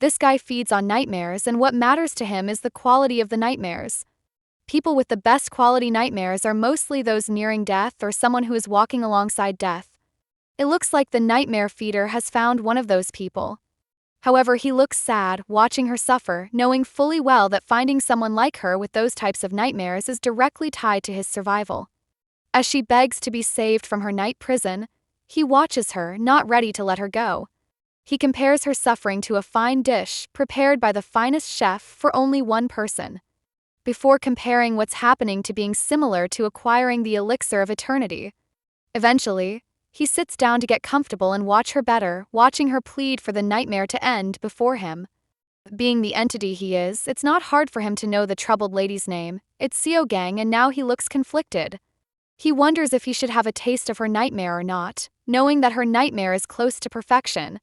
This guy feeds on nightmares, and what matters to him is the quality of the nightmares. People with the best quality nightmares are mostly those nearing death or someone who is walking alongside death. It looks like the nightmare feeder has found one of those people. However, he looks sad, watching her suffer, knowing fully well that finding someone like her with those types of nightmares is directly tied to his survival. As she begs to be saved from her night prison, he watches her, not ready to let her go. He compares her suffering to a fine dish prepared by the finest chef for only one person. Before comparing what's happening to being similar to acquiring the elixir of eternity. Eventually, he sits down to get comfortable and watch her better, watching her plead for the nightmare to end before him. Being the entity he is, it's not hard for him to know the troubled lady's name. It's Seo Kang, and now he looks conflicted. He wonders if he should have a taste of her nightmare or not, knowing that her nightmare is close to perfection.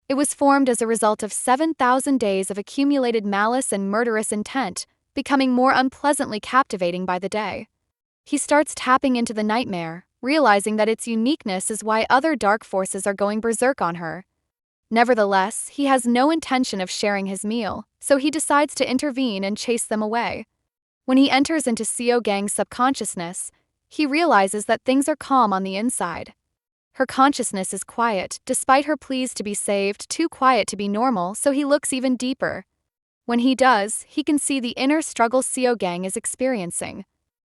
It was formed as a result of 7,000 days of accumulated malice and murderous intent, becoming more unpleasantly captivating by the day. He starts tapping into the nightmare, realizing that its uniqueness is why other dark forces are going berserk on her. Nevertheless, he has no intention of sharing his meal, so he decides to intervene and chase them away. When he enters into Seo Kang's subconsciousness, he realizes that things are calm on the inside. Her consciousness is quiet, despite her pleas to be saved, too quiet to be normal, so he looks even deeper. When he does, he can see the inner struggle Seo Kang is experiencing.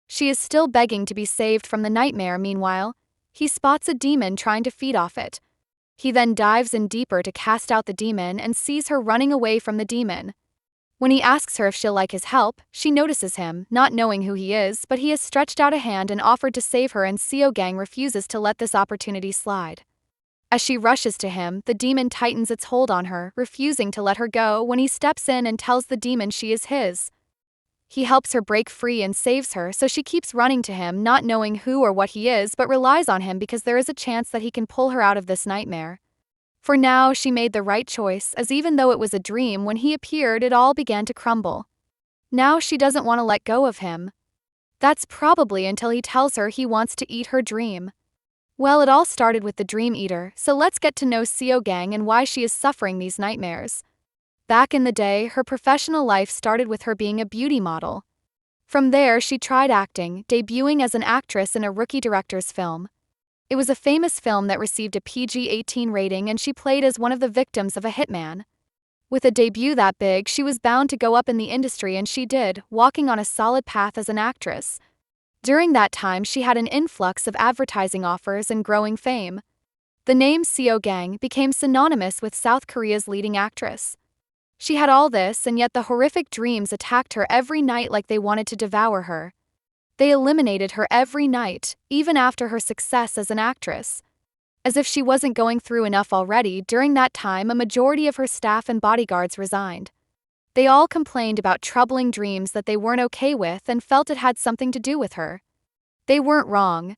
She is still begging to be saved from the nightmare. Meanwhile, he spots a demon trying to feed off it. He then dives in deeper to cast out the demon and sees her running away from the demon. When he asks her if she'll like his help, she notices him, not knowing who he is, but he has stretched out a hand and offered to save her, and Seo Kang refuses to let this opportunity slide. As she rushes to him, the demon tightens its hold on her, refusing to let her go when he steps in and tells the demon she is his. He helps her break free and saves her, so she keeps running to him, not knowing who or what he is, but relies on him because there is a chance that he can pull her out of this nightmare. For now, she made the right choice, as even though it was a dream, when he appeared, it all began to crumble. Now she doesn't want to let go of him. That's probably until he tells her he wants to eat her dream. Well, it all started with the Dream Eater, so let's get to know Seo Kang and why she is suffering these nightmares. Back in the day, her professional life started with her being a beauty model. From there, she tried acting, debuting as an actress in a rookie director's film. It was a famous film that received a PG-18 rating, and she played as one of the victims of a hitman. With a debut that big, she was bound to go up in the industry, and she did, walking on a solid path as an actress. During that time, she had an influx of advertising offers and growing fame. The name Seo Kang became synonymous with South Korea's leading actress. She had all this, and yet the horrific dreams attacked her every night like they wanted to devour her. They eliminated her every night, even after her success as an actress. As if she wasn't going through enough already, during that time a majority of her staff and bodyguards resigned. They all complained about troubling dreams that they weren't okay with and felt it had something to do with her. They weren't wrong.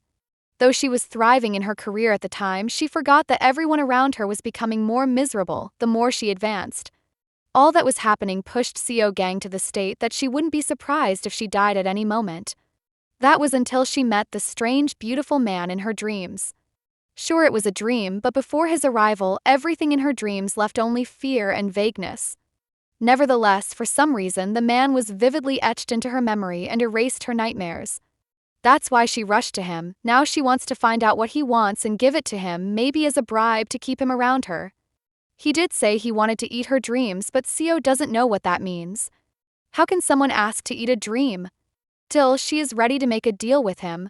Though she was thriving in her career at the time, she forgot that everyone around her was becoming more miserable the more she advanced. All that was happening pushed Seo Kang to the state that she wouldn't be surprised if she died at any moment. That was until she met the strange, beautiful man in her dreams. Sure, it was a dream, but before his arrival, everything in her dreams left only fear and vagueness. Nevertheless, for some reason, the man was vividly etched into her memory and erased her nightmares. That's why she rushed to him. Now she wants to find out what he wants and give it to him, maybe as a bribe to keep him around her. He did say he wanted to eat her dreams, but Seo doesn't know what that means. How can someone ask to eat a dream? Still, she is ready to make a deal with him.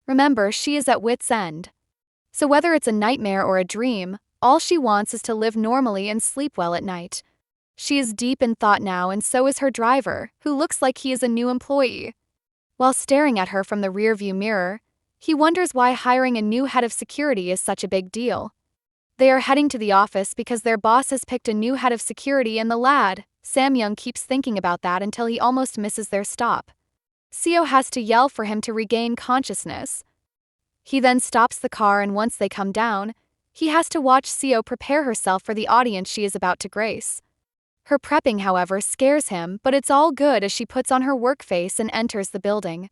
Remember, she is at wit's end. So whether it's a nightmare or a dream, all she wants is to live normally and sleep well at night. She is deep in thought now, and so is her driver, who looks like he is a new employee. While staring at her from the rearview mirror, he wonders why hiring a new head of security is such a big deal. They are heading to the office because their boss has picked a new head of security, and the lad, Samyoung, keeps thinking about that until he almost misses their stop. Seo has to yell for him to regain consciousness. He then stops the car, and once they come down, he has to watch Seo prepare herself for the audience she is about to grace. Her prepping, however, scares him, but it's all good as she puts on her work face and enters the building.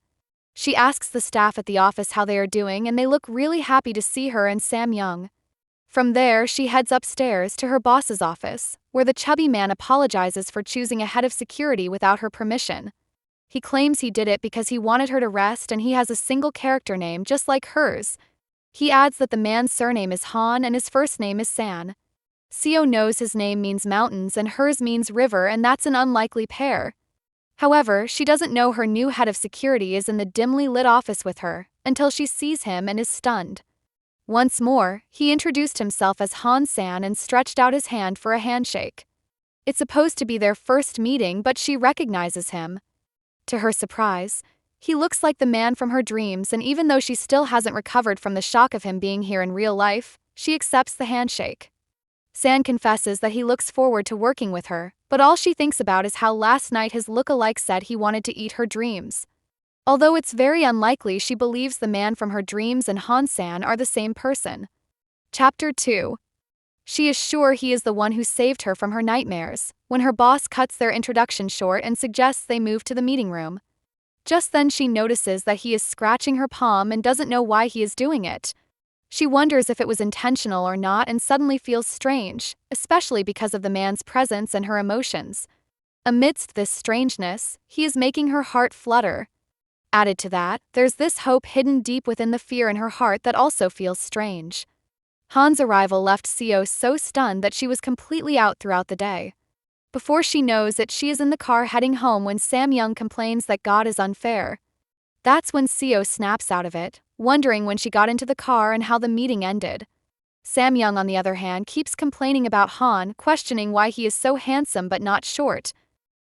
She asks the staff at the office how they are doing, and they look really happy to see her and Samyoung. From there, she heads upstairs to her boss's office, where the chubby man apologizes for choosing a head of security without her permission. He claims he did it because he wanted her to rest and he has a single character name just like hers. He adds that the man's surname is Han and his first name is San. Seo knows his name means mountains and hers means river, and that's an unlikely pair. However, she doesn't know her new head of security is in the dimly lit office with her, until she sees him and is stunned. Once more, he introduced himself as Han San and stretched out his hand for a handshake. It's supposed to be their first meeting, but she recognizes him. To her surprise, he looks like the man from her dreams, and even though she still hasn't recovered from the shock of him being here in real life, she accepts the handshake. San confesses that he looks forward to working with her, but all she thinks about is how last night his look-alike said he wanted to eat her dreams. Although it's very unlikely, she believes the man from her dreams and Han-san are the same person. Chapter 2. She is sure he is the one who saved her from her nightmares, when her boss cuts their introduction short and suggests they move to the meeting room. Just then she notices that he is scratching her palm and doesn't know why he is doing it. She wonders if it was intentional or not and suddenly feels strange, especially because of the man's presence and her emotions. Amidst this strangeness, he is making her heart flutter. Added to that, there's this hope hidden deep within the fear in her heart that also feels strange. Han's arrival left Seo so stunned that she was completely out throughout the day. Before she knows it, she is in the car heading home when Samyoung complains that God is unfair. That's when Seo snaps out of it, wondering when she got into the car and how the meeting ended. Samyoung, on the other hand, keeps complaining about Han, questioning why he is so handsome but not short.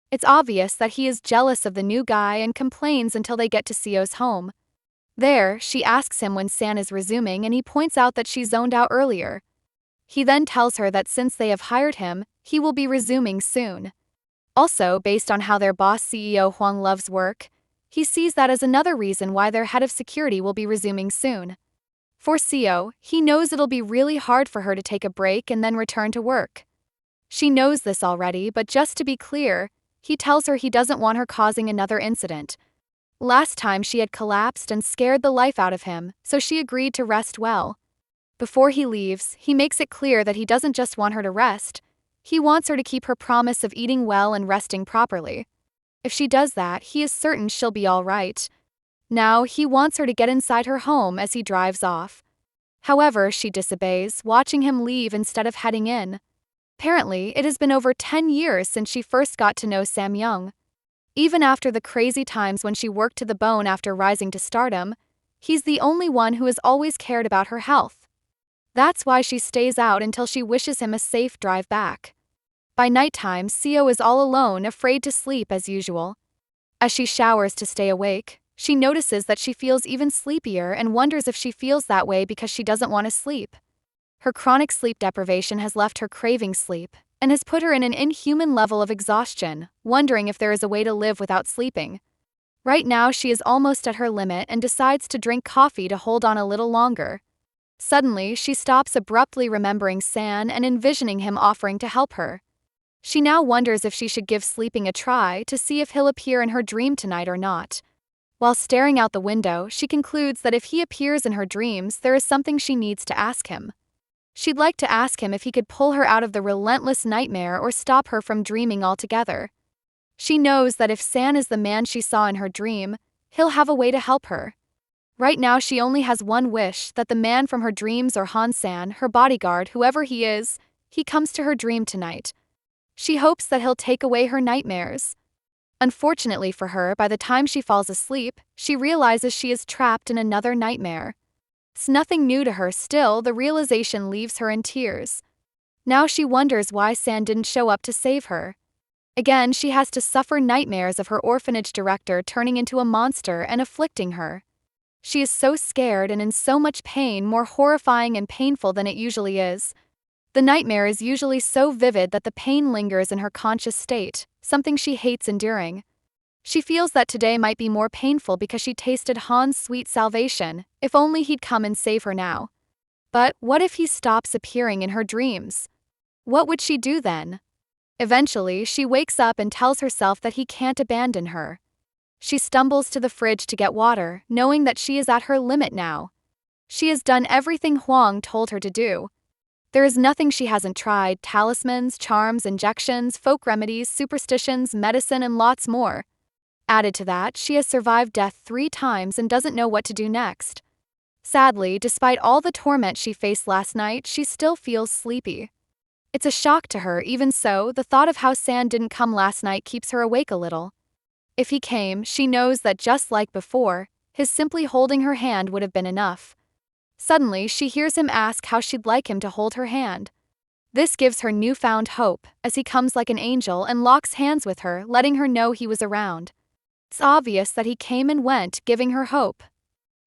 It's obvious that he is jealous of the new guy and complains until they get to Seo's home. There, she asks him when San is resuming and he points out that she zoned out earlier. He then tells her that since they have hired him, he will be resuming soon. Also, based on how their boss CEO Huang loves work, he sees that as another reason why their head of security will be resuming soon. For Seo, he knows it'll be really hard for her to take a break and then return to work. She knows this already, but just to be clear, he tells her he doesn't want her causing another incident. Last time she had collapsed and scared the life out of him, so she agreed to rest well. Before he leaves, he makes it clear that he doesn't just want her to rest, he wants her to keep her promise of eating well and resting properly. If she does that, he is certain she'll be all right. Now, he wants her to get inside her home as he drives off. However, she disobeys, watching him leave instead of heading in. Apparently, it has been over 10 years since she first got to know Samyoung. Even after the crazy times when she worked to the bone after rising to stardom, he's the only one who has always cared about her health. That's why she stays out until she wishes him a safe drive back. By nighttime, Seo is all alone, afraid to sleep as usual. As she showers to stay awake, she notices that she feels even sleepier and wonders if she feels that way because she doesn't want to sleep. Her chronic sleep deprivation has left her craving sleep and has put her in an inhuman level of exhaustion, wondering if there is a way to live without sleeping. Right now she is almost at her limit and decides to drink coffee to hold on a little longer. Suddenly, she stops, abruptly remembering San and envisioning him offering to help her. She now wonders if she should give sleeping a try to see if he'll appear in her dream tonight or not. While staring out the window, she concludes that if he appears in her dreams, there is something she needs to ask him. She'd like to ask him if he could pull her out of the relentless nightmare or stop her from dreaming altogether. She knows that if San is the man she saw in her dream, he'll have a way to help her. Right now she only has one wish, that the man from her dreams or Han-san, her bodyguard, whoever he is, he comes to her dream tonight. She hopes that he'll take away her nightmares. Unfortunately for her, by the time she falls asleep, she realizes she is trapped in another nightmare. It's nothing new to her, still, the realization leaves her in tears. Now she wonders why San didn't show up to save her. Again, she has to suffer nightmares of her orphanage director turning into a monster and afflicting her. She is so scared and in so much pain, more horrifying and painful than it usually is. The nightmare is usually so vivid that the pain lingers in her conscious state, something she hates enduring. She feels that today might be more painful because she tasted Han's sweet salvation, if only he'd come and save her now. But what if he stops appearing in her dreams? What would she do then? Eventually, she wakes up and tells herself that he can't abandon her. She stumbles to the fridge to get water, knowing that she is at her limit now. She has done everything Huang told her to do. There is nothing she hasn't tried: talismans, charms, injections, folk remedies, superstitions, medicine, and lots more. Added to that, she has survived death 3 times and doesn't know what to do next. Sadly, despite all the torment she faced last night, she still feels sleepy. It's a shock to her. Even so, the thought of how San didn't come last night keeps her awake a little. If he came, she knows that just like before, his simply holding her hand would have been enough. Suddenly, she hears him ask how she'd like him to hold her hand. This gives her newfound hope, as he comes like an angel and locks hands with her, letting her know he was around. It's obvious that he came and went, giving her hope.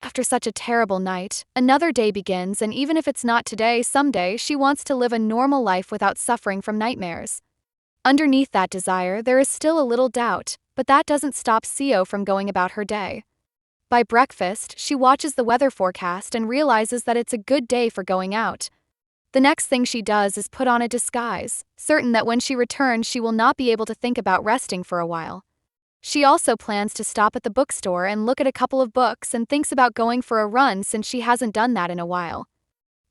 After such a terrible night, another day begins, and even if it's not today, someday she wants to live a normal life without suffering from nightmares. Underneath that desire, there is still a little doubt, but that doesn't stop Seo from going about her day. By breakfast, she watches the weather forecast and realizes that it's a good day for going out. The next thing she does is put on a disguise, certain that when she returns she will not be able to think about resting for a while. She also plans to stop at the bookstore and look at a couple of books and thinks about going for a run since she hasn't done that in a while.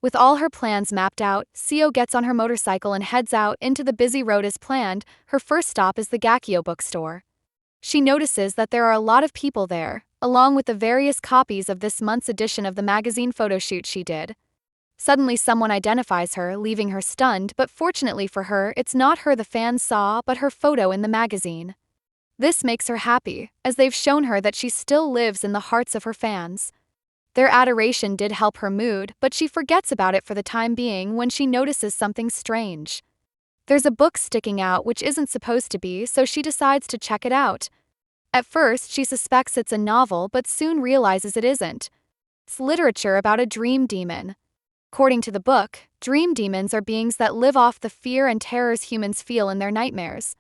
With all her plans mapped out, Seo gets on her motorcycle and heads out into the busy road as planned. Her first stop is the Gakyo bookstore. She notices that there are a lot of people there, along with the various copies of this month's edition of the magazine photo shoot she did. Suddenly someone identifies her, leaving her stunned, but fortunately for her, it's not her the fans saw, but her photo in the magazine. This makes her happy, as they've shown her that she still lives in the hearts of her fans. Their adoration did help her mood, but she forgets about it for the time being when she notices something strange. There's a book sticking out which isn't supposed to be, so she decides to check it out. At first, she suspects it's a novel, but soon realizes it isn't. It's literature about a dream demon. According to the book, dream demons are beings that live off the fear and terrors humans feel in their nightmares.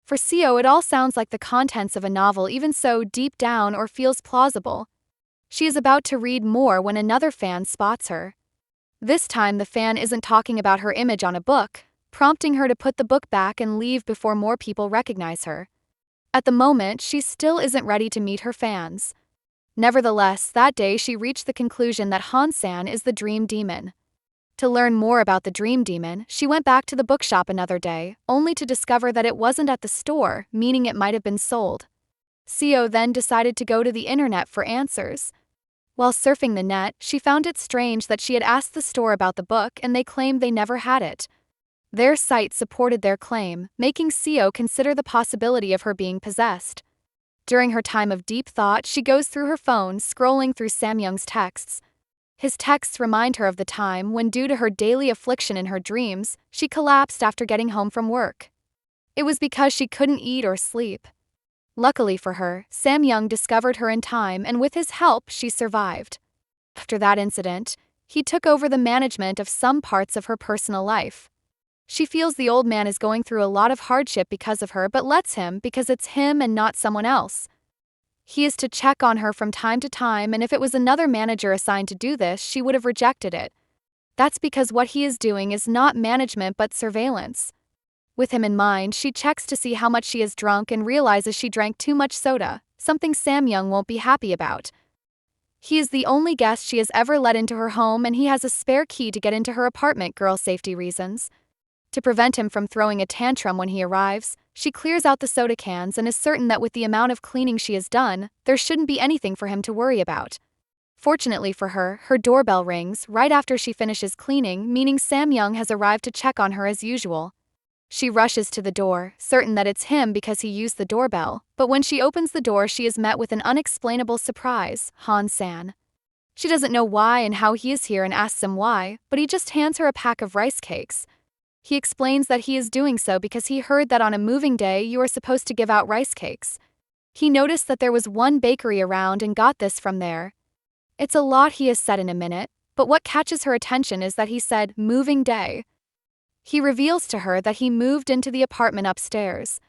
For Seo, it all sounds like the contents of a novel, even so deep down or feels plausible. She is about to read more when another fan spots her. This time the fan isn't talking about her image on a book, prompting her to put the book back and leave before more people recognize her. At the moment, she still isn't ready to meet her fans. Nevertheless, that day she reached the conclusion that Han-san is the dream demon. To learn more about the dream demon, she went back to the bookshop another day, only to discover that it wasn't at the store, meaning it might have been sold. Seo then decided to go to the internet for answers. While surfing the net, she found it strange that she had asked the store about the book and they claimed they never had it. Their site supported their claim, making Seo consider the possibility of her being possessed. During her time of deep thought, she goes through her phone, scrolling through Samyoung's texts. His texts remind her of the time when, due to her daily affliction in her dreams, she collapsed after getting home from work. It was because she couldn't eat or sleep. Luckily for her, Samyoung discovered her in time, and with his help, she survived. After that incident, he took over the management of some parts of her personal life. She feels the old man is going through a lot of hardship because of her, but lets him because it's him and not someone else. He is to check on her from time to time, and if it was another manager assigned to do this, she would have rejected it. That's because what he is doing is not management but surveillance. With him in mind, she checks to see how much she has drunk and realizes she drank too much soda, something Samyoung won't be happy about. He is the only guest she has ever let into her home, and he has a spare key to get into her apartment, girl safety reasons. To prevent him from throwing a tantrum when he arrives, she clears out the soda cans and is certain that with the amount of cleaning she has done, there shouldn't be anything for him to worry about. Fortunately for her, her doorbell rings right after she finishes cleaning, meaning Samyoung has arrived to check on her as usual. She rushes to the door, certain that it's him because he used the doorbell, but when she opens the door she is met with an unexplainable surprise: Han-san. She doesn't know why and how he is here and asks him why, but he just hands her a pack of rice cakes. He explains that he is doing so because he heard that on a moving day you are supposed to give out rice cakes. He noticed that there was one bakery around and got this from there. It's a lot he has said in a minute, but what catches her attention is that he said, moving day. He reveals to her that he moved into the apartment upstairs.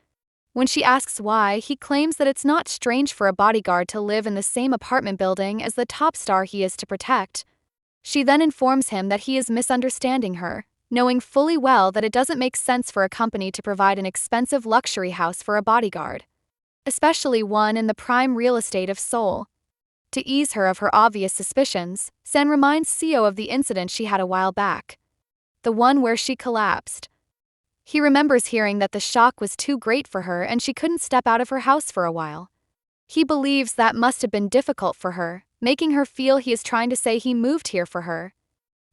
When she asks why, he claims that it's not strange for a bodyguard to live in the same apartment building as the top star he is to protect. She then informs him that he is misunderstanding her, knowing fully well that it doesn't make sense for a company to provide an expensive luxury house for a bodyguard, especially one in the prime real estate of Seoul. To ease her of her obvious suspicions, San reminds Seo of the incident she had a while back. the one where she collapsed. He remembers hearing that the shock was too great for her and she couldn't step out of her house for a while. He believes that must have been difficult for her, making her feel he is trying to say he moved here for her.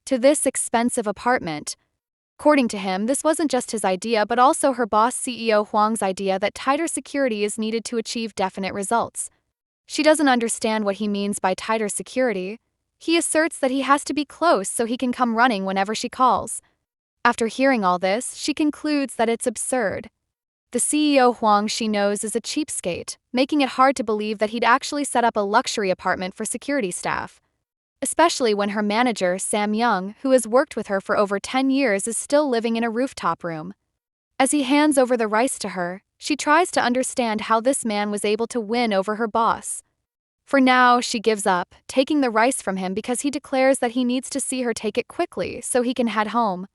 To this expensive apartment. According to him, this wasn't just his idea but also her boss CEO Huang's idea that tighter security is needed to achieve definite results. She doesn't understand what he means by tighter security. He asserts that he has to be close so he can come running whenever she calls. After hearing all this, she concludes that it's absurd. The CEO Huang she knows is a cheapskate, making it hard to believe that he'd actually set up a luxury apartment for security staff. Especially when her manager, Sam Young, who has worked with her for over 10 years, is still living in a rooftop room. As he hands over the rice to her, she tries to understand how this man was able to win over her boss. For now, she gives up, taking the rice from him because he declares that he needs to see her take it quickly so he can head home.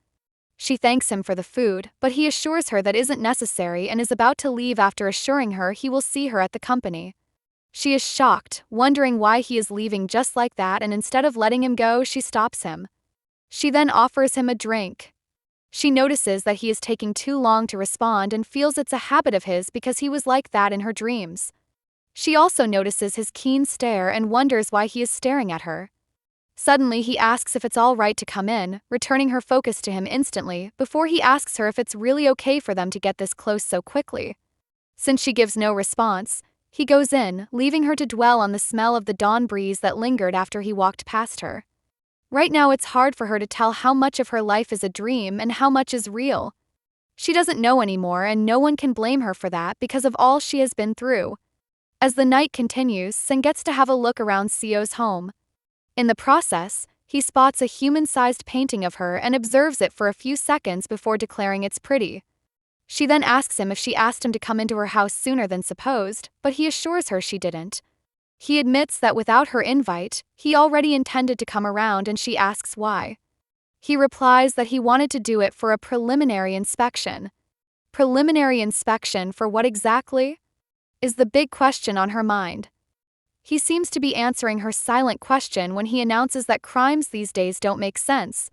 She thanks him for the food, but he assures her that isn't necessary and is about to leave after assuring her he will see her at the company. She is shocked, wondering why he is leaving just like that, and instead of letting him go, she stops him. She then offers him a drink. She notices that he is taking too long to respond and feels it's a habit of his because he was like that in her dreams. She also notices his keen stare and wonders why he is staring at her. Suddenly he asks if it's all right to come in, returning her focus to him instantly, before he asks her if it's really okay for them to get this close so quickly. Since she gives no response, he goes in, leaving her to dwell on the smell of the dawn breeze that lingered after he walked past her. Right now it's hard for her to tell how much of her life is a dream and how much is real. She doesn't know anymore, and no one can blame her for that because of all she has been through. As the night continues, Sen gets to have a look around Seo's home. In the process, he spots a human-sized painting of her and observes it for a few seconds before declaring it's pretty. She then asks him if she asked him to come into her house sooner than supposed, but he assures her she didn't. He admits that without her invite, he already intended to come around, and she asks why. He replies that he wanted to do it for a preliminary inspection. Preliminary inspection for what exactly? Is the big question on her mind. He seems to be answering her silent question when he announces that crimes these days don't make sense.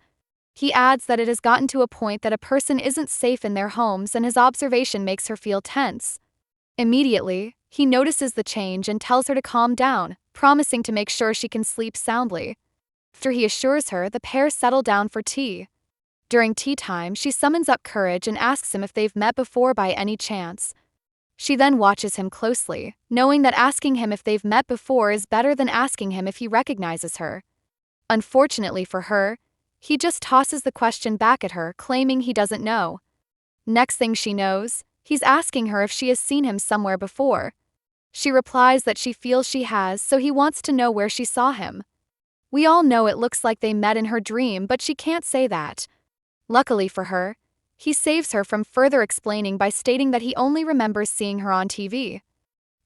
He adds that it has gotten to a point that a person isn't safe in their homes, and his observation makes her feel tense. Immediately, he notices the change and tells her to calm down, promising to make sure she can sleep soundly. After he assures her, the pair settle down for tea. During tea time, she summons up courage and asks him if they've met before by any chance. She then watches him closely, knowing that asking him if they've met before is better than asking him if he recognizes her. Unfortunately for her, he just tosses the question back at her, claiming he doesn't know. Next thing she knows, he's asking her if she has seen him somewhere before. She replies that she feels she has, so he wants to know where she saw him. We all know it looks like they met in her dream, but she can't say that. Luckily for her, he saves her from further explaining by stating that he only remembers seeing her on TV.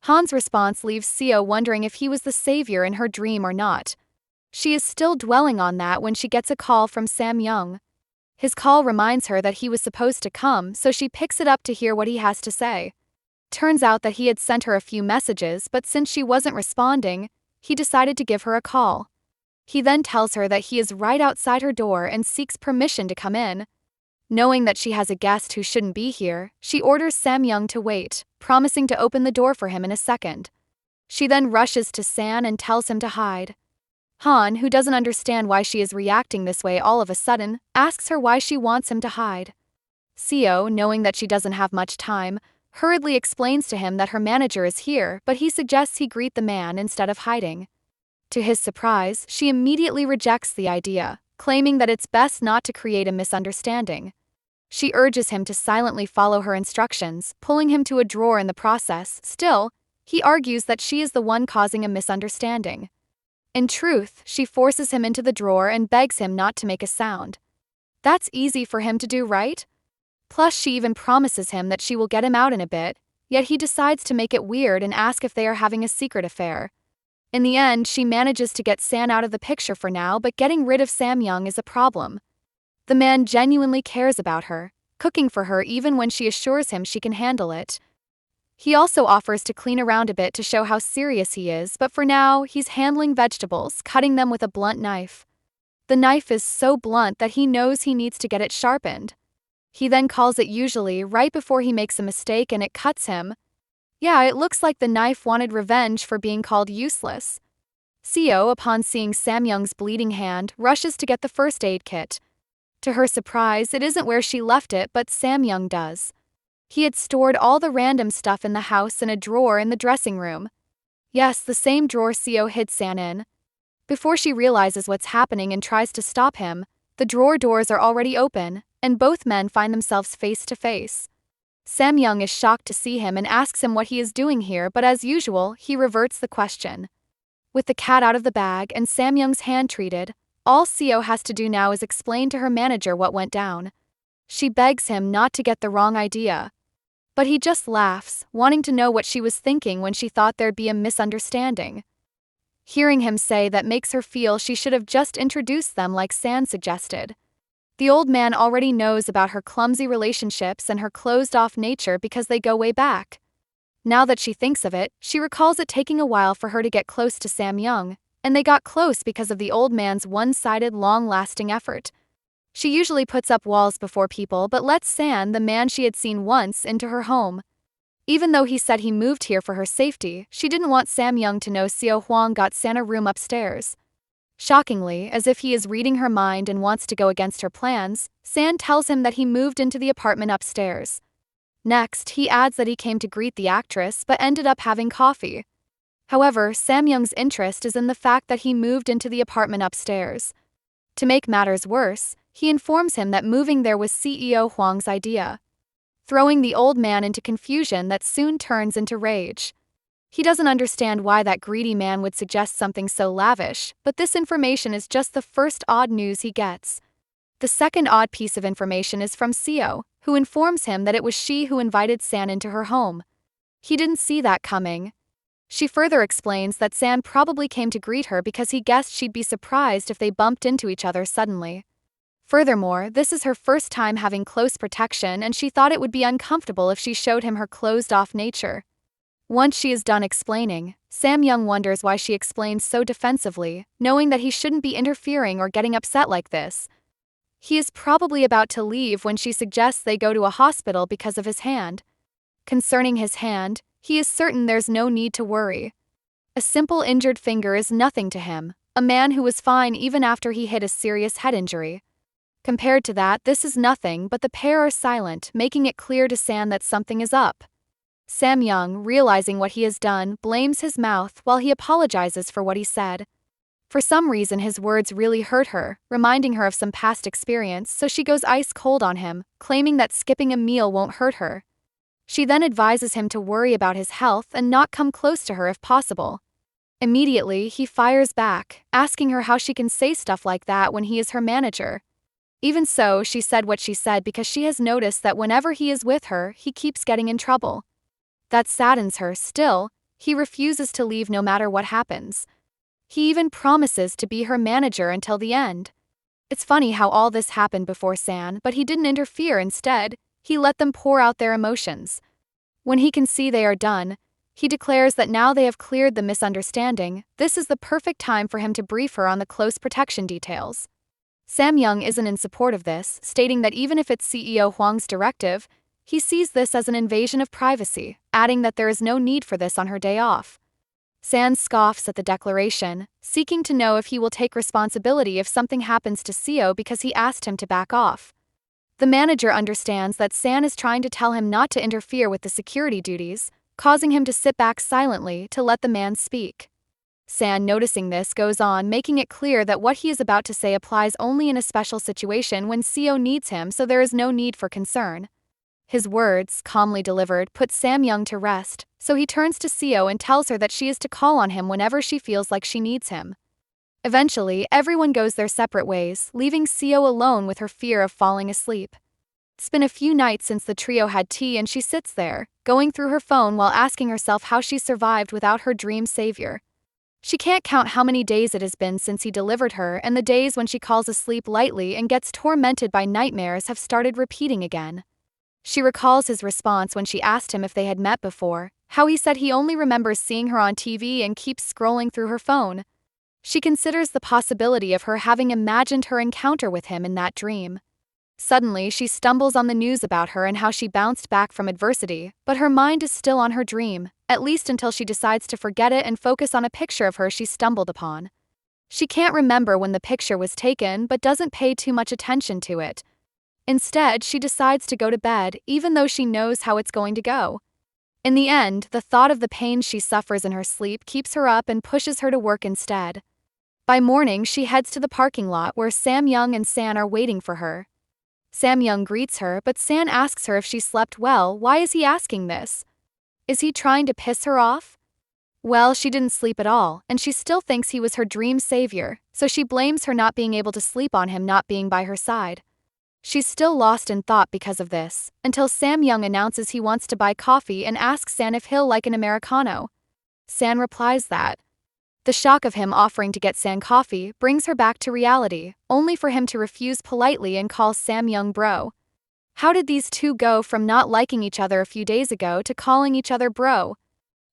Han's response leaves Seo wondering if he was the savior in her dream or not. She is still dwelling on that when she gets a call from Sam Young. His call reminds her that he was supposed to come, so she picks it up to hear what he has to say. Turns out that he had sent her a few messages, but since she wasn't responding, he decided to give her a call. He then tells her that he is right outside her door and seeks permission to come in. Knowing that she has a guest who shouldn't be here, she orders Sam Young to wait, promising to open the door for him in a second. She then rushes to San and tells him to hide. Han, who doesn't understand why she is reacting this way all of a sudden, asks her why she wants him to hide. Seo, knowing that she doesn't have much time, hurriedly explains to him that her manager is here, but he suggests he greet the man instead of hiding. To his surprise, she immediately rejects the idea, claiming that it's best not to create a misunderstanding. She urges him to silently follow her instructions, pulling him to a drawer in the process. Still, he argues that she is the one causing a misunderstanding. In truth, she forces him into the drawer and begs him not to make a sound. That's easy for him to do, right? Plus, she even promises him that she will get him out in a bit, yet he decides to make it weird and ask if they are having a secret affair. In the end, she manages to get San out of the picture for now, but getting rid of Sam Young is a problem. The man genuinely cares about her, cooking for her even when she assures him she can handle it. He also offers to clean around a bit to show how serious he is, but for now, he's handling vegetables, cutting them with a blunt knife. The knife is so blunt that he knows he needs to get it sharpened. He then calls it usually right before he makes a mistake and it cuts him. Yeah, it looks like the knife wanted revenge for being called useless. Seo, upon seeing Samyoung's bleeding hand, rushes to get the first aid kit. To her surprise, it isn't where she left it, but Samyoung does. He had stored all the random stuff in the house in a drawer in the dressing room. Yes, the same drawer Seo hid San in. Before she realizes what's happening and tries to stop him, the drawer doors are already open, and both men find themselves face to face. Samyoung is shocked to see him and asks him what he is doing here, but as usual, he reverts the question. With the cat out of the bag and Samyoung's hand treated, all Seo has to do now is explain to her manager what went down. She begs him not to get the wrong idea. But he just laughs, wanting to know what she was thinking when she thought there'd be a misunderstanding. Hearing him say that makes her feel she should have just introduced them like San suggested. The old man already knows about her clumsy relationships and her closed-off nature because they go way back. Now that she thinks of it, she recalls it taking a while for her to get close to Samyoung, and they got close because of the old man's one-sided, long-lasting effort. She usually puts up walls before people but lets San, the man she had seen once, into her home. Even though he said he moved here for her safety, she didn't want Samyoung to know Seo Hwang got San a room upstairs. Shockingly, as if he is reading her mind and wants to go against her plans, San tells him that he moved into the apartment upstairs. Next, he adds that he came to greet the actress but ended up having coffee. However, Samyoung's interest is in the fact that he moved into the apartment upstairs. To make matters worse, he informs him that moving there was CEO Hwang's idea, throwing the old man into confusion that soon turns into rage. He doesn't understand why that greedy man would suggest something so lavish, but this information is just the first odd news he gets. The second odd piece of information is from Seo, who informs him that it was she who invited San into her home. He didn't see that coming. She further explains that San probably came to greet her because he guessed she'd be surprised if they bumped into each other suddenly. Furthermore, this is her first time having close protection and she thought it would be uncomfortable if she showed him her closed-off nature. Once she is done explaining, Samyoung wonders why she explains so defensively, knowing that he shouldn't be interfering or getting upset like this. He is probably about to leave when she suggests they go to a hospital because of his hand. Concerning his hand, he is certain there's no need to worry. A simple injured finger is nothing to him, a man who was fine even after he hit a serious head injury. Compared to that, this is nothing, but the pair are silent, making it clear to San that something is up. Samyoung, realizing what he has done, blames his mouth while he apologizes for what he said. For some reason his words really hurt her, reminding her of some past experience, so she goes ice cold on him, claiming that skipping a meal won't hurt her. She then advises him to worry about his health and not come close to her if possible. Immediately, he fires back, asking her how she can say stuff like that when he is her manager. Even so, she said what she said because she has noticed that whenever he is with her, he keeps getting in trouble. That saddens her. Still, he refuses to leave no matter what happens. He even promises to be her manager until the end. It's funny how all this happened before San, but he didn't interfere. Instead, he let them pour out their emotions. When he can see they are done, he declares that now they have cleared the misunderstanding, this is the perfect time for him to brief her on the close protection details. Samyoung isn't in support of this, stating that even if it's CEO Hwang's directive, he sees this as an invasion of privacy, adding that there is no need for this on her day off. San scoffs at the declaration, seeking to know if he will take responsibility if something happens to Seo because he asked him to back off. The manager understands that San is trying to tell him not to interfere with the security duties, causing him to sit back silently to let the man speak. San, noticing this, goes on, making it clear that what he is about to say applies only in a special situation when Seo needs him, so there is no need for concern. His words, calmly delivered, put Samyoung to rest, so he turns to Seo and tells her that she is to call on him whenever she feels like she needs him. Eventually, everyone goes their separate ways, leaving Seo alone with her fear of falling asleep. It's been a few nights since the trio had tea and she sits there, going through her phone while asking herself how she survived without her dream savior. She can't count how many days it has been since he delivered her, and the days when she calls asleep lightly and gets tormented by nightmares have started repeating again. She recalls his response when she asked him if they had met before, how he said he only remembers seeing her on TV and keeps scrolling through her phone. She considers the possibility of her having imagined her encounter with him in that dream. Suddenly, she stumbles on the news about her and how she bounced back from adversity, but her mind is still on her dream, at least until she decides to forget it and focus on a picture of her she stumbled upon. She can't remember when the picture was taken but doesn't pay too much attention to it. Instead, she decides to go to bed, even though she knows how it's going to go. In the end, the thought of the pain she suffers in her sleep keeps her up and pushes her to work instead. By morning, she heads to the parking lot where Sam Young and San are waiting for her. Sam Young greets her, but San asks her if she slept well. Why is he asking this? Is he trying to piss her off? Well, she didn't sleep at all, and she still thinks he was her dream savior, so she blames her not being able to sleep on him not being by her side. She's still lost in thought because of this, until Sam Young announces he wants to buy coffee and asks San if he'll like an Americano. San replies that. The shock of him offering to get San coffee brings her back to reality, only for him to refuse politely and call Sam Young bro. How did these two go from not liking each other a few days ago to calling each other bro?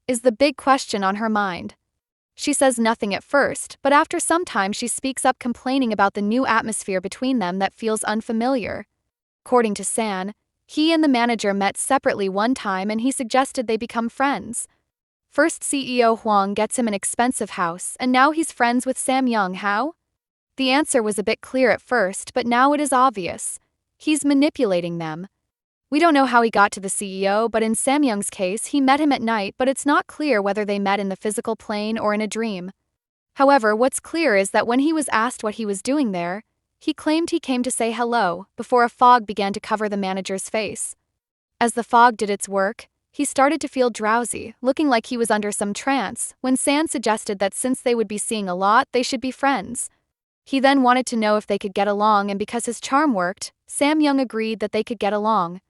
Is the big question on her mind. She says nothing at first, but after some time she speaks up complaining about the new atmosphere between them that feels unfamiliar. According to San, he and the manager met separately one time and he suggested they become friends. First CEO Huang gets him an expensive house, and now he's friends with Sam Young. How? The answer was a bit clear at first, but now it is obvious. He's manipulating them. We don't know how he got to the CEO, but in Sam Young's case, he met him at night, but it's not clear whether they met in the physical plane or in a dream. However, what's clear is that when he was asked what he was doing there, he claimed he came to say hello, before a fog began to cover the manager's face. As the fog did its work, he started to feel drowsy, looking like he was under some trance, when San suggested that since they would be seeing a lot, they should be friends. He then wanted to know if they could get along, and because his charm worked, Sam Young agreed that they could get along.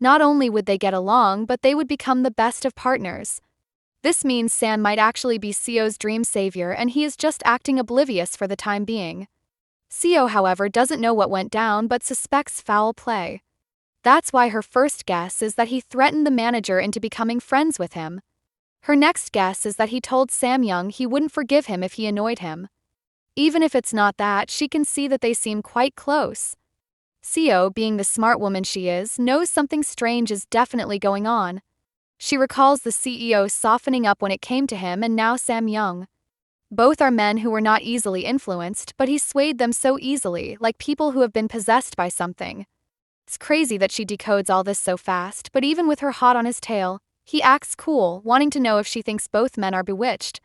Not only would they get along, but they would become the best of partners. This means San might actually be Seo's dream savior, and he is just acting oblivious for the time being. Seo, however, doesn't know what went down but suspects foul play. That's why her first guess is that he threatened the manager into becoming friends with him. Her next guess is that he told Sam Young he wouldn't forgive him if he annoyed him. Even if it's not that, she can see that they seem quite close. Seo, being the smart woman she is, knows something strange is definitely going on. She recalls the CEO softening up when it came to him and now Sam Young. Both are men who were not easily influenced, but he swayed them so easily, like people who have been possessed by something. It's crazy that she decodes all this so fast, but even with her hot on his tail, he acts cool, wanting to know if she thinks both men are bewitched.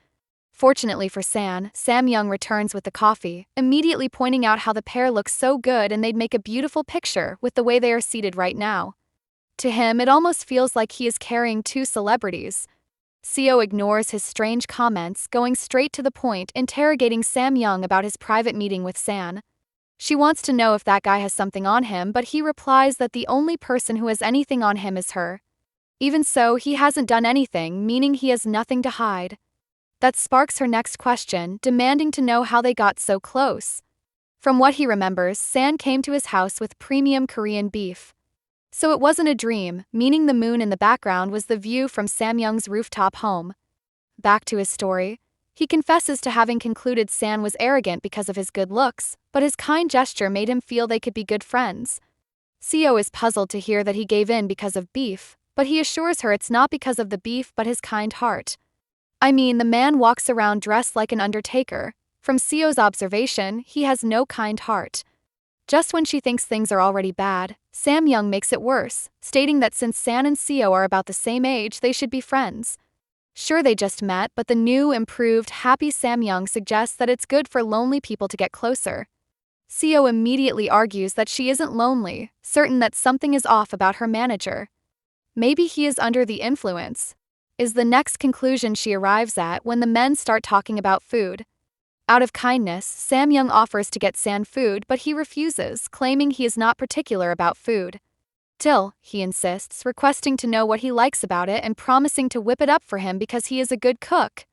Fortunately for San, Sam Young returns with the coffee, immediately pointing out how the pair looks so good and they'd make a beautiful picture with the way they are seated right now. To him, it almost feels like he is carrying two celebrities. Seo ignores his strange comments, going straight to the point, interrogating Sam Young about his private meeting with San. She wants to know if that guy has something on him, but he replies that the only person who has anything on him is her. Even so, he hasn't done anything, meaning he has nothing to hide. That sparks her next question, demanding to know how they got so close. From what he remembers, San came to his house with premium Korean beef. So it wasn't a dream, meaning the moon in the background was the view from Sam Young's rooftop home. Back to his story. He confesses to having concluded San was arrogant because of his good looks, but his kind gesture made him feel they could be good friends. Seo is puzzled to hear that he gave in because of beef, but he assures her it's not because of the beef but his kind heart. I mean, the man walks around dressed like an undertaker. From Seo's observation, he has no kind heart. Just when she thinks things are already bad, Sam Young makes it worse, stating that since San and Seo are about the same age, they should be friends. Sure, they just met, but the new, improved, happy Sam Young suggests that it's good for lonely people to get closer. Seo immediately argues that she isn't lonely, certain that something is off about her manager. Maybe he is under the influence, is the next conclusion she arrives at when the men start talking about food. Out of kindness, Sam Young offers to get San food, but he refuses, claiming he is not particular about food. Till, he insists, requesting to know what he likes about it and promising to whip it up for him because he is a good cook.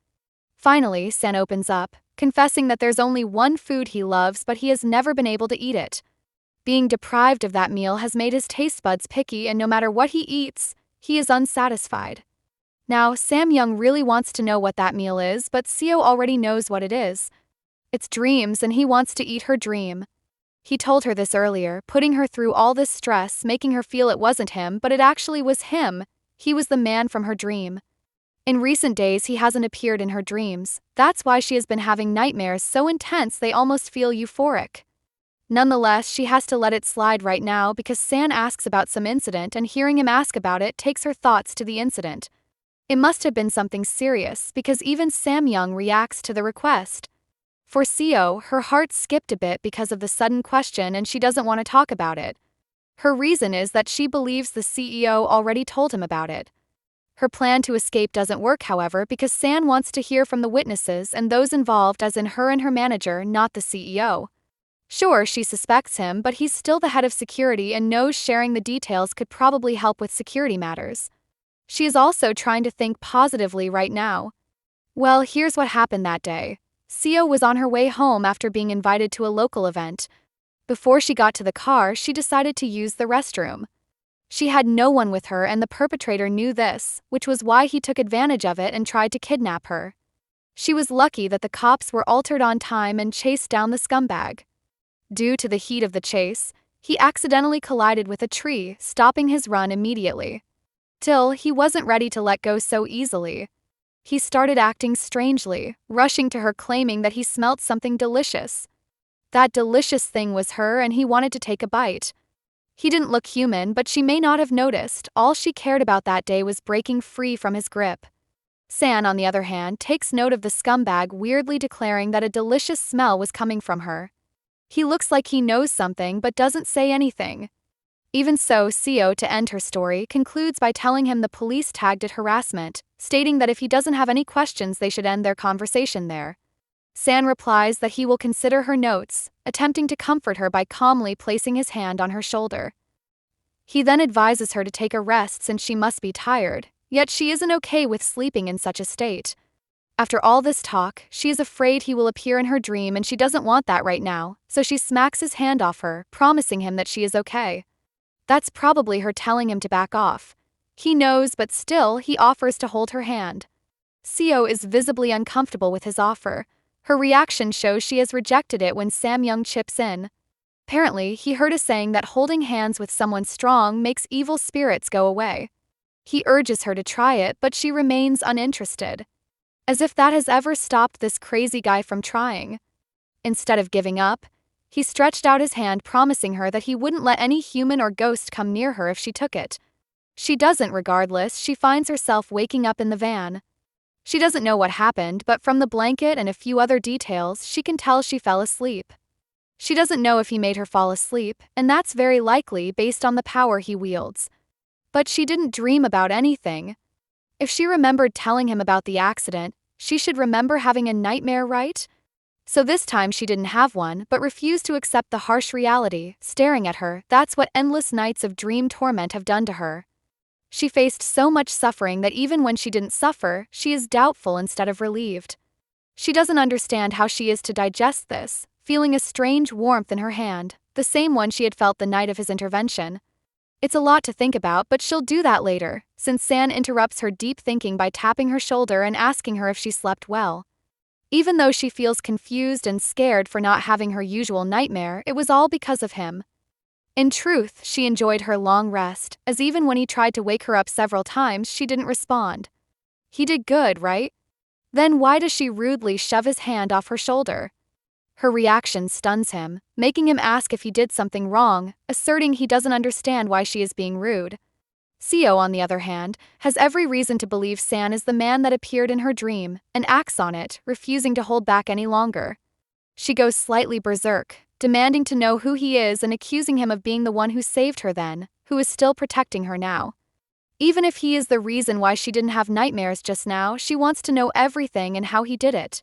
Finally, San opens up, confessing that there's only one food he loves but he has never been able to eat it. Being deprived of that meal has made his taste buds picky and no matter what he eats, he is unsatisfied. Now, Sam Young really wants to know what that meal is, but Seo already knows what it is. It's dreams and he wants to eat her dream. He told her this earlier, putting her through all this stress, making her feel it wasn't him, but it actually was him. He was the man from her dream. In recent days, he hasn't appeared in her dreams. That's why she has been having nightmares so intense they almost feel euphoric. Nonetheless, she has to let it slide right now because San asks about some incident, and hearing him ask about it takes her thoughts to the incident. It must have been something serious because even Samyoung reacts to the request. For Seo, her heart skipped a bit because of the sudden question and she doesn't want to talk about it. Her reason is that she believes the CEO already told him about it. Her plan to escape doesn't work, however, because San wants to hear from the witnesses and those involved, as in her and her manager, not the CEO. Sure, she suspects him, but he's still the head of security and knows sharing the details could probably help with security matters. She is also trying to think positively right now. Well, here's what happened that day. Seo was on her way home after being invited to a local event. Before she got to the car, she decided to use the restroom. She had no one with her and the perpetrator knew this, which was why he took advantage of it and tried to kidnap her. She was lucky that the cops were altered on time and chased down the scumbag. Due to the heat of the chase, he accidentally collided with a tree, stopping his run immediately. Still, he wasn't ready to let go so easily. He started acting strangely, rushing to her claiming that he smelt something delicious. That delicious thing was her and he wanted to take a bite. He didn't look human, but she may not have noticed. All she cared about that day was breaking free from his grip. San, on the other hand, takes note of the scumbag weirdly declaring that a delicious smell was coming from her. He looks like he knows something but doesn't say anything. Even so, Seo, to end her story, concludes by telling him the police tagged it harassment, stating that if he doesn't have any questions they should end their conversation there. San replies that he will consider her notes, attempting to comfort her by calmly placing his hand on her shoulder. He then advises her to take a rest since she must be tired, yet she isn't okay with sleeping in such a state. After all this talk, she is afraid he will appear in her dream and she doesn't want that right now, so she smacks his hand off her, promising him that she is okay. That's probably her telling him to back off. He knows, but still, he offers to hold her hand. Seo is visibly uncomfortable with his offer. Her reaction shows she has rejected it when Samyoung chips in. Apparently, he heard a saying that holding hands with someone strong makes evil spirits go away. He urges her to try it, but she remains uninterested. As if that has ever stopped this crazy guy from trying. Instead of giving up, he stretched out his hand, promising her that he wouldn't let any human or ghost come near her if she took it. She doesn't. Regardless, she finds herself waking up in the van. She doesn't know what happened, but from the blanket and a few other details, she can tell she fell asleep. She doesn't know if he made her fall asleep, and that's very likely based on the power he wields. But she didn't dream about anything. If she remembered telling him about the accident, she should remember having a nightmare, right? So this time she didn't have one, but refused to accept the harsh reality, staring at her. That's what endless nights of dream torment have done to her. She faced so much suffering that even when she didn't suffer, she is doubtful instead of relieved. She doesn't understand how she is to digest this, feeling a strange warmth in her hand, the same one she had felt the night of his intervention. It's a lot to think about, but she'll do that later, since San interrupts her deep thinking by tapping her shoulder and asking her if she slept well. Even though she feels confused and scared for not having her usual nightmare, it was all because of him. In truth, she enjoyed her long rest, as even when he tried to wake her up several times, she didn't respond. He did good, right? Then why does she rudely shove his hand off her shoulder? Her reaction stuns him, making him ask if he did something wrong, asserting he doesn't understand why she is being rude. Seo, on the other hand, has every reason to believe San is the man that appeared in her dream, and acts on it, refusing to hold back any longer. She goes slightly berserk, demanding to know who he is and accusing him of being the one who saved her then, who is still protecting her now. Even if he is the reason why she didn't have nightmares just now, she wants to know everything and how he did it.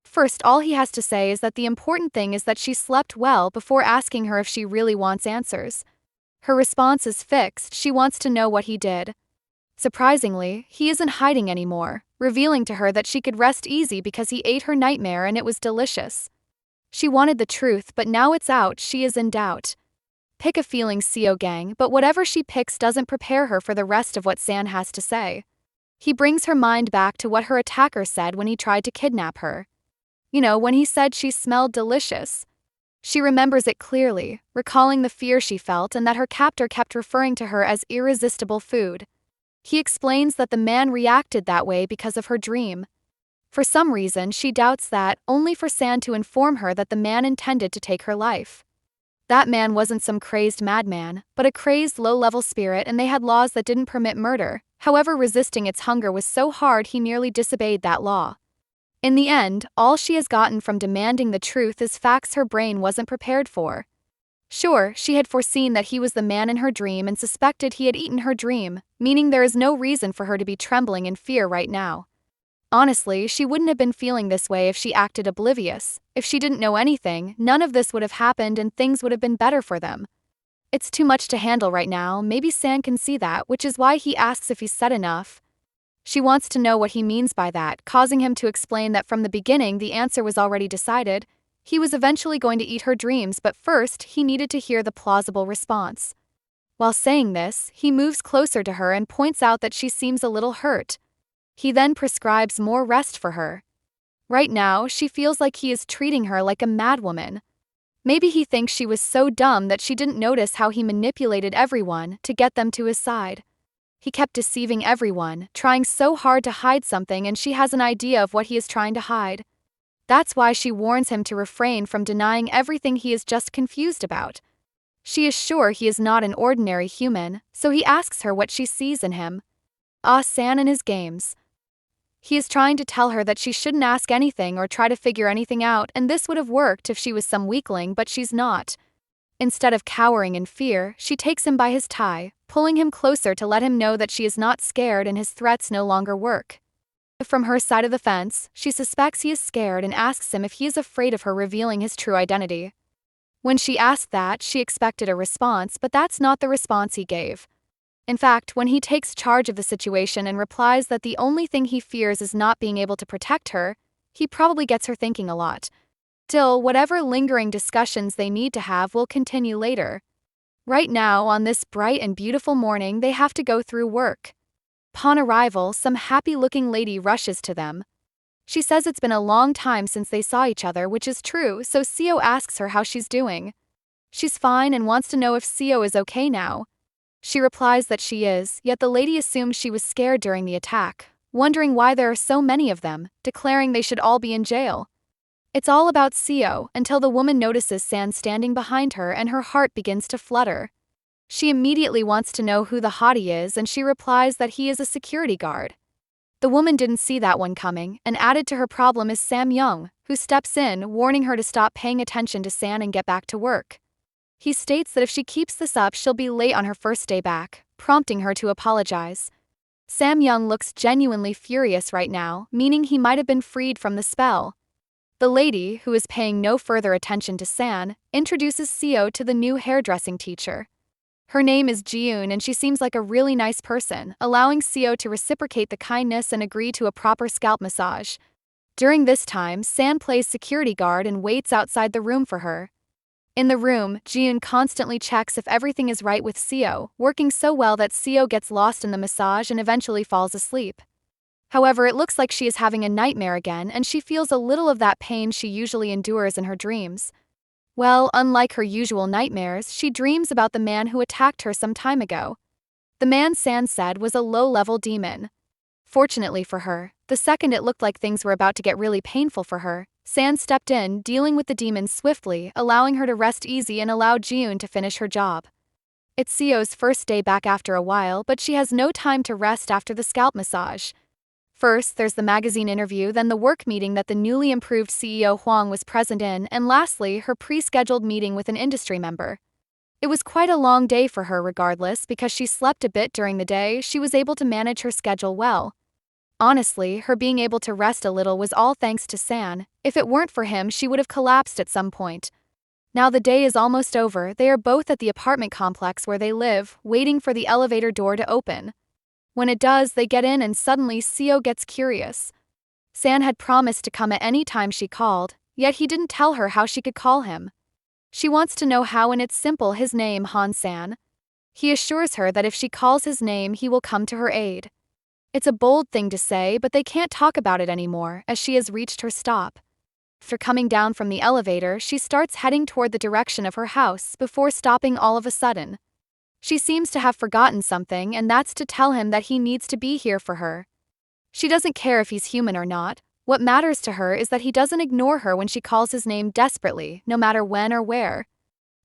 First, all he has to say is that the important thing is that she slept well before asking her if she really wants answers. Her response is fixed, she wants to know what he did. Surprisingly, he isn't hiding anymore, revealing to her that she could rest easy because he ate her nightmare and it was delicious. She wanted the truth, but now it's out, she is in doubt. Pick a feeling, Seo Kang, but whatever she picks doesn't prepare her for the rest of what San has to say. He brings her mind back to what her attacker said when he tried to kidnap her. When he said she smelled delicious. She remembers it clearly, recalling the fear she felt and that her captor kept referring to her as irresistible food. He explains that the man reacted that way because of her dream. For some reason, she doubts that, only for San to inform her that the man intended to take her life. That man wasn't some crazed madman, but a crazed low-level spirit, and they had laws that didn't permit murder. However, resisting its hunger was so hard he nearly disobeyed that law. In the end, all she has gotten from demanding the truth is facts her brain wasn't prepared for. Sure, she had foreseen that he was the man in her dream and suspected he had eaten her dream, meaning there is no reason for her to be trembling in fear right now. Honestly, she wouldn't have been feeling this way if she acted oblivious. If she didn't know anything, none of this would have happened and things would have been better for them. It's too much to handle right now. Maybe San can see that, which is why he asks if he's said enough. She wants to know what he means by that, causing him to explain that from the beginning the answer was already decided. He was eventually going to eat her dreams, but first he needed to hear the plausible response. While saying this, he moves closer to her and points out that she seems a little hurt. He then prescribes more rest for her. Right now, she feels like he is treating her like a madwoman. Maybe he thinks she was so dumb that she didn't notice how he manipulated everyone to get them to his side. He kept deceiving everyone, trying so hard to hide something, and she has an idea of what he is trying to hide. That's why she warns him to refrain from denying everything he is just confused about. She is sure he is not an ordinary human, so he asks her what she sees in him. San and his games. He is trying to tell her that she shouldn't ask anything or try to figure anything out, and this would have worked if she was some weakling, but she's not. Instead of cowering in fear, she takes him by his tie, pulling him closer to let him know that she is not scared and his threats no longer work. From her side of the fence, she suspects he is scared and asks him if he is afraid of her revealing his true identity. When she asked that, she expected a response, but that's not the response he gave. In fact, when he takes charge of the situation and replies that the only thing he fears is not being able to protect her, he probably gets her thinking a lot. Still, whatever lingering discussions they need to have will continue later. Right now, on this bright and beautiful morning, they have to go through work. Upon arrival, some happy-looking lady rushes to them. She says it's been a long time since they saw each other, which is true, so Seo asks her how she's doing. She's fine and wants to know if Seo is okay now. She replies that she is, yet the lady assumes she was scared during the attack, wondering why there are so many of them, declaring they should all be in jail. It's all about Seo, until the woman notices San standing behind her and her heart begins to flutter. She immediately wants to know who the hottie is, and she replies that he is a security guard. The woman didn't see that one coming, and added to her problem is Sam Young, who steps in, warning her to stop paying attention to San and get back to work. He states that if she keeps this up she'll be late on her first day back, prompting her to apologize. Sam Young looks genuinely furious right now, meaning he might have been freed from the spell. The lady, who is paying no further attention to San, introduces Seo to the new hairdressing teacher. Her name is Jiyoon and she seems like a really nice person, allowing Seo to reciprocate the kindness and agree to a proper scalp massage. During this time, San plays security guard and waits outside the room for her. In the room, Jiyoon constantly checks if everything is right with Seo, working so well that Seo gets lost in the massage and eventually falls asleep. However, it looks like she is having a nightmare again, and she feels a little of that pain she usually endures in her dreams. Well, unlike her usual nightmares, she dreams about the man who attacked her some time ago. The man San said was a low-level demon. Fortunately for her, the second it looked like things were about to get really painful for her, San stepped in, dealing with the demon swiftly, allowing her to rest easy and allow Jiyoon to finish her job. It's Seo's first day back after a while, but she has no time to rest after the scalp massage. First, there's the magazine interview, then the work meeting that the newly improved CEO Huang was present in, and lastly, her pre-scheduled meeting with an industry member. It was quite a long day for her regardless, because she slept a bit during the day. She was able to manage her schedule well. Honestly, her being able to rest a little was all thanks to San. If it weren't for him, she would have collapsed at some point. Now the day is almost over. They are both at the apartment complex where they live, waiting for the elevator door to open. When it does, they get in and suddenly Seo gets curious. San had promised to come at any time she called, yet he didn't tell her how she could call him. She wants to know how, and it's simple: his name, Han-san. He assures her that if she calls his name he will come to her aid. It's a bold thing to say, but they can't talk about it anymore, as she has reached her stop. After coming down from the elevator, she starts heading toward the direction of her house before stopping all of a sudden. She seems to have forgotten something, and that's to tell him that he needs to be here for her. She doesn't care if he's human or not. What matters to her is that he doesn't ignore her when she calls his name desperately, no matter when or where.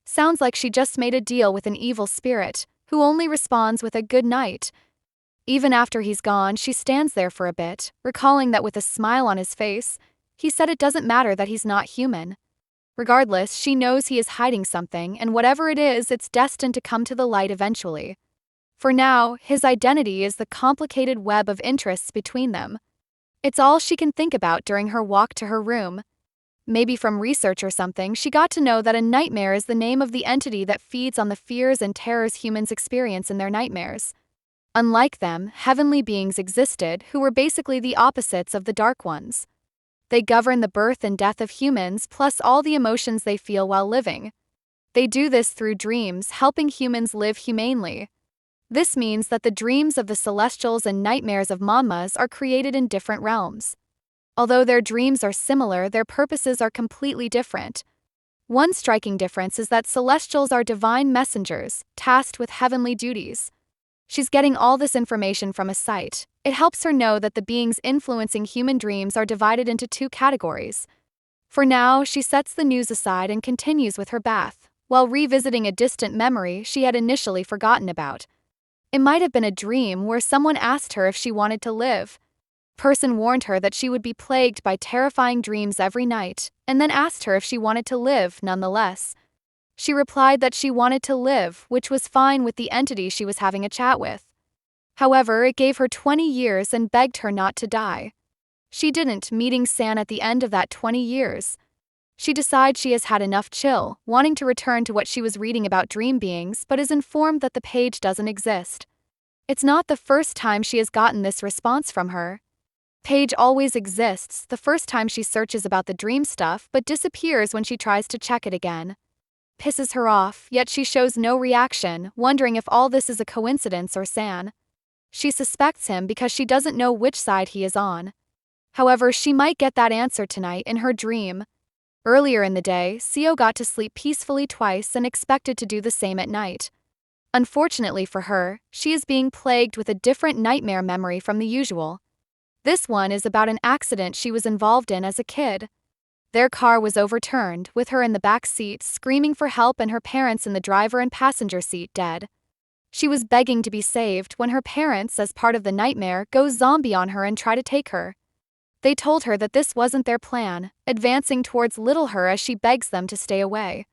Sounds like she just made a deal with an evil spirit, who only responds with a good night. Even after he's gone, she stands there for a bit, recalling that with a smile on his face, he said it doesn't matter that he's not human. Regardless, she knows he is hiding something, and whatever it is, it's destined to come to the light eventually. For now, his identity is the complicated web of interests between them. It's all she can think about during her walk to her room. Maybe from research or something, she got to know that a nightmare is the name of the entity that feeds on the fears and terrors humans experience in their nightmares. Unlike them, heavenly beings existed who were basically the opposites of the dark ones. They govern the birth and death of humans, plus all the emotions they feel while living. They do this through dreams, helping humans live humanely. This means that the dreams of the celestials and nightmares of Manhwas are created in different realms. Although their dreams are similar, their purposes are completely different. One striking difference is that celestials are divine messengers, tasked with heavenly duties. She's getting all this information from a site. It helps her know that the beings influencing human dreams are divided into two categories. For now, she sets the news aside and continues with her bath, while revisiting a distant memory she had initially forgotten about. It might have been a dream where someone asked her if she wanted to live. Person warned her that she would be plagued by terrifying dreams every night, and then asked her if she wanted to live nonetheless. She replied that she wanted to live, which was fine with the entity she was having a chat with. However, it gave her 20 years and begged her not to die. She didn't, meeting San at the end of that 20 years. She decides she has had enough chill, wanting to return to what she was reading about dream beings, but is informed that the page doesn't exist. It's not the first time she has gotten this response from her. Page always exists the first time she searches about the dream stuff, but disappears when she tries to check it again. Pisses her off, yet she shows no reaction, wondering if all this is a coincidence or San. She suspects him because she doesn't know which side he is on. However, she might get that answer tonight in her dream. Earlier in the day, Seo got to sleep peacefully twice and expected to do the same at night. Unfortunately for her, she is being plagued with a different nightmare memory from the usual. This one is about an accident she was involved in as a kid. Their car was overturned, with her in the back seat screaming for help and her parents in the driver and passenger seat dead. She was begging to be saved when her parents, as part of the nightmare, go zombie on her and try to take her. They told her that this wasn't their plan, advancing towards little her as she begs them to stay away.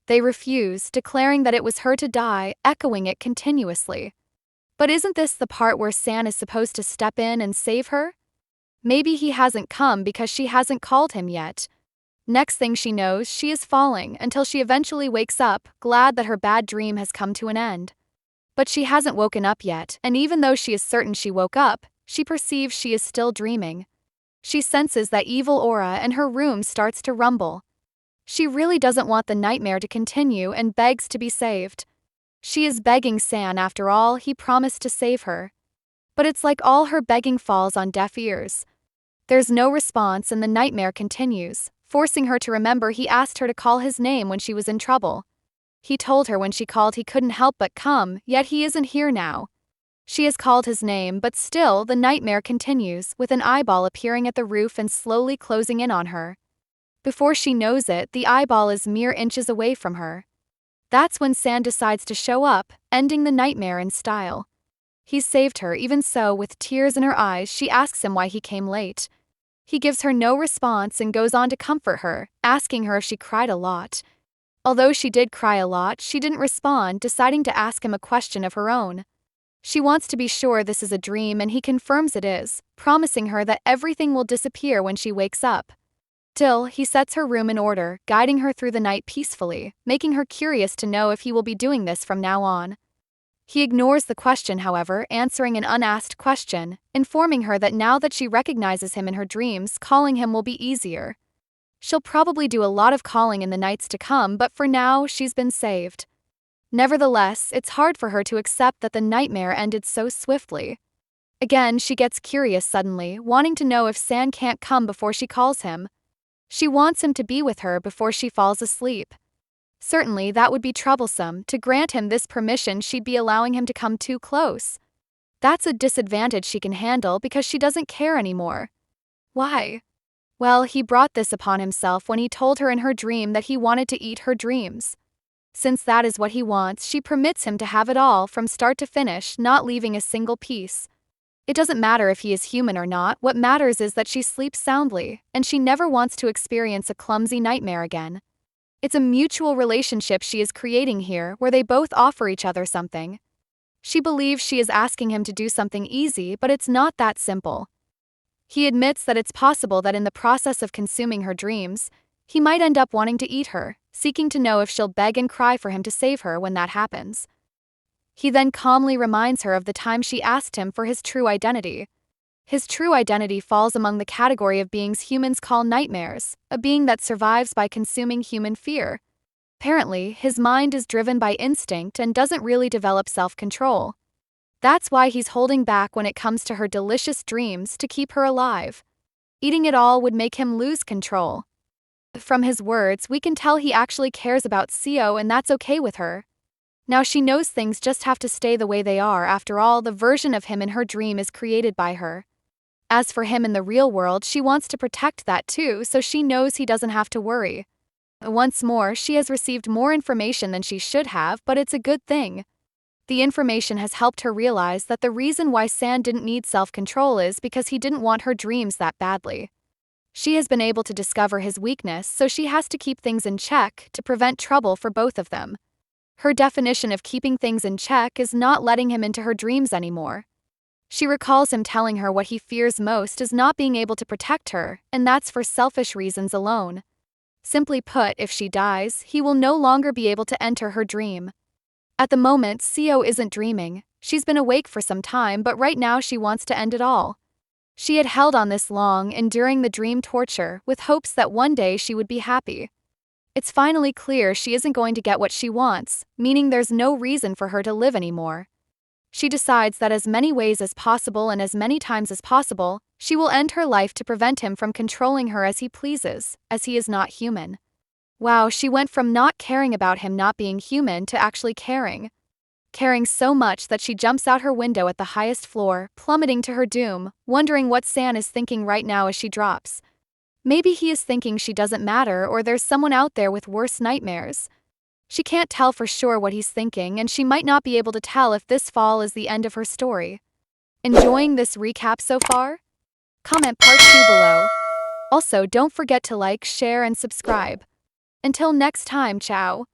They refuse, declaring that it was her to die, echoing it continuously. But isn't this the part where San is supposed to step in and save her? Maybe he hasn't come because she hasn't called him yet. Next thing she knows, she is falling until she eventually wakes up, glad that her bad dream has come to an end. But she hasn't woken up yet, and even though she is certain she woke up, she perceives she is still dreaming. She senses that evil aura and her room starts to rumble. She really doesn't want the nightmare to continue and begs to be saved. She is begging San after all, he promised to save her. But it's like all her begging falls on deaf ears. There's no response and the nightmare continues, forcing her to remember he asked her to call his name when she was in trouble. He told her when she called he couldn't help but come, yet he isn't here now. She has called his name, but still the nightmare continues, with an eyeball appearing at the roof and slowly closing in on her. Before she knows it, the eyeball is mere inches away from her. That's when San decides to show up, ending the nightmare in style. He's saved her, even so, with tears in her eyes, she asks him why he came late. He gives her no response and goes on to comfort her, asking her if she cried a lot. Although she did cry a lot, she didn't respond, deciding to ask him a question of her own. She wants to be sure this is a dream and he confirms it is, promising her that everything will disappear when she wakes up. Still, he sets her room in order, guiding her through the night peacefully, making her curious to know if he will be doing this from now on. He ignores the question, however, answering an unasked question, informing her that now that she recognizes him in her dreams, calling him will be easier. She'll probably do a lot of calling in the nights to come, but for now, she's been saved. Nevertheless, it's hard for her to accept that the nightmare ended so swiftly. Again, she gets curious suddenly, wanting to know if San can't come before she calls him. She wants him to be with her before she falls asleep. Certainly, that would be troublesome. To grant him this permission, she'd be allowing him to come too close. That's a disadvantage she can handle because she doesn't care anymore. Why? Well, he brought this upon himself when he told her in her dream that he wanted to eat her dreams. Since that is what he wants, she permits him to have it all from start to finish, not leaving a single piece. It doesn't matter if he is human or not, what matters is that she sleeps soundly, and she never wants to experience a clumsy nightmare again. It's a mutual relationship she is creating here where they both offer each other something. She believes she is asking him to do something easy, but it's not that simple. He admits that it's possible that in the process of consuming her dreams, he might end up wanting to eat her, seeking to know if she'll beg and cry for him to save her when that happens. He then calmly reminds her of the time she asked him for his true identity. His true identity falls among the category of beings humans call nightmares, a being that survives by consuming human fear. Apparently, his mind is driven by instinct and doesn't really develop self-control. That's why he's holding back when it comes to her delicious dreams to keep her alive. Eating it all would make him lose control. From his words, we can tell he actually cares about Seo, and that's okay with her. Now she knows things just have to stay the way they are. After all, the version of him in her dream is created by her. As for him in the real world, she wants to protect that too, so she knows he doesn't have to worry. Once more, she has received more information than she should have, but it's a good thing. The information has helped her realize that the reason why San didn't need self-control is because he didn't want her dreams that badly. She has been able to discover his weakness, so she has to keep things in check to prevent trouble for both of them. Her definition of keeping things in check is not letting him into her dreams anymore. She recalls him telling her what he fears most is not being able to protect her, and that's for selfish reasons alone. Simply put, if she dies, he will no longer be able to enter her dream. At the moment, Seo isn't dreaming. She's been awake for some time, but right now she wants to end it all. She had held on this long, enduring the dream torture, with hopes that one day she would be happy. It's finally clear she isn't going to get what she wants, meaning there's no reason for her to live anymore. She decides that as many ways as possible and as many times as possible, she will end her life to prevent him from controlling her as he pleases, as he is not human. Wow, she went from not caring about him not being human to actually caring. Caring so much that she jumps out her window at the highest floor, plummeting to her doom, wondering what San is thinking right now as she drops. Maybe he is thinking she doesn't matter, or there's someone out there with worse nightmares. She can't tell for sure what he's thinking, and she might not be able to tell if this fall is the end of her story. Enjoying this recap so far? Comment part 2 below. Also, don't forget to like, share, and subscribe. Until next time, ciao.